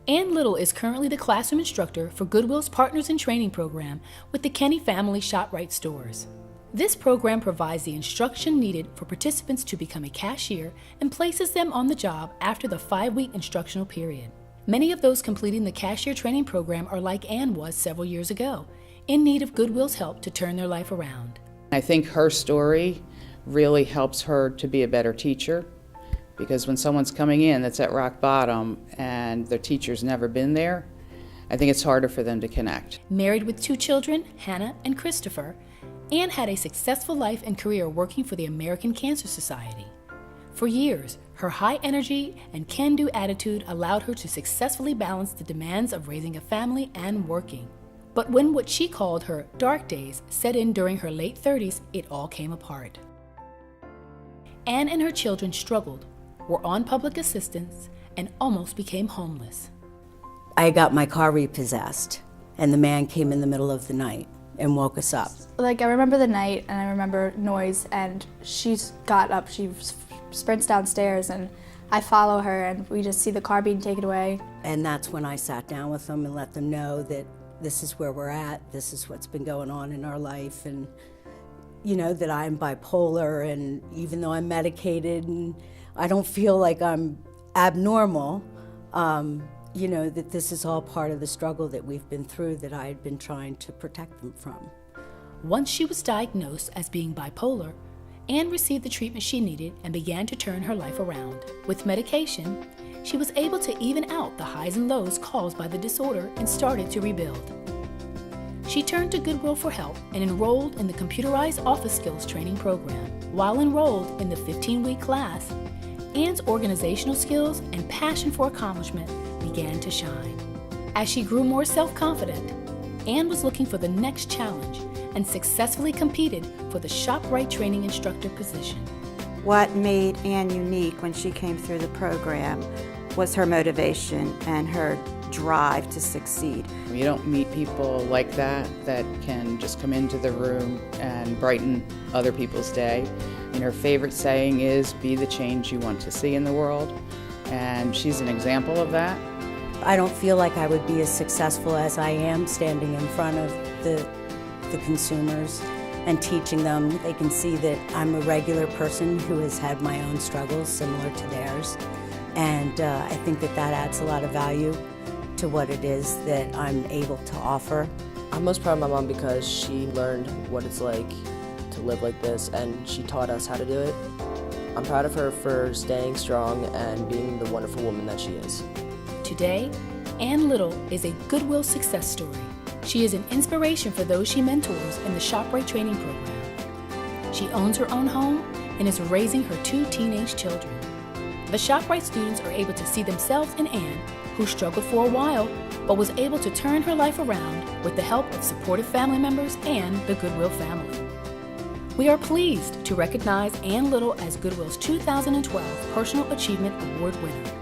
Ann Little is currently the classroom instructor for Goodwill's Partners in Training program with the Kenny Family ShopRite stores. This program provides the instruction needed for participants to become a cashier and places them on the job after the 5-week instructional period. Many of those completing the cashier training program are like Ann was several years ago, in need of Goodwill's help to turn their life around. I think her story really helps her to be a better teacher, because when someone's coming in that's at rock bottom and their teacher's never been there, I think it's harder for them to connect. Married with 2 children, Hannah and Christopher, Ann had a successful life and career working for the American Cancer Society. For years, her high energy and can-do attitude allowed her to successfully balance the demands of raising a family and working. But when what she called her dark days set in during her late 30s, it all came apart. Ann and her children struggled, were on public assistance, and almost became homeless. I got my car repossessed, and the man came in the middle of the night and woke us up. I remember the night, and I remember noise, and she got up, she sprints downstairs, and I follow her, and we just see the car being taken away. And that's when I sat down with them and let them know that this is where we're at, this is what's been going on in our life, and that I'm bipolar, and even though I'm medicated and I don't feel like I'm abnormal, that this is all part of the struggle that we've been through that I had been trying to protect them from. Once she was diagnosed as being bipolar, Ann received the treatment she needed and began to turn her life around. With medication, she was able to even out the highs and lows caused by the disorder and started to rebuild. She turned to Goodwill for help and enrolled in the computerized office skills training program. While enrolled in the 15-week class, Ann's organizational skills and passion for accomplishment began to shine. As she grew more self-confident, Ann was looking for the next challenge and successfully competed for the ShopRite training instructor position. What made Ann unique when she came through the program was her motivation and her drive to succeed. You don't meet people like that can just come into the room and brighten other people's day. And her favorite saying is, be the change you want to see in the world. And she's an example of that. I don't feel like I would be as successful as I am standing in front of the consumers and teaching them. They can see that I'm a regular person who has had my own struggles similar to theirs. And I think that adds a lot of value to what it is that I'm able to offer. I'm most proud of my mom because she learned what it's like to live like this, and she taught us how to do it. I'm proud of her for staying strong and being the wonderful woman that she is. Today, Ann Little is a Goodwill success story. She is an inspiration for those she mentors in the ShopRite training program. She owns her own home and is raising her 2 teenage children. The ShopRite students are able to see themselves in Ann, who struggled for a while, but was able to turn her life around with the help of supportive family members and the Goodwill family. We are pleased to recognize Ann Little as Goodwill's 2012 Personal Achievement Award winner.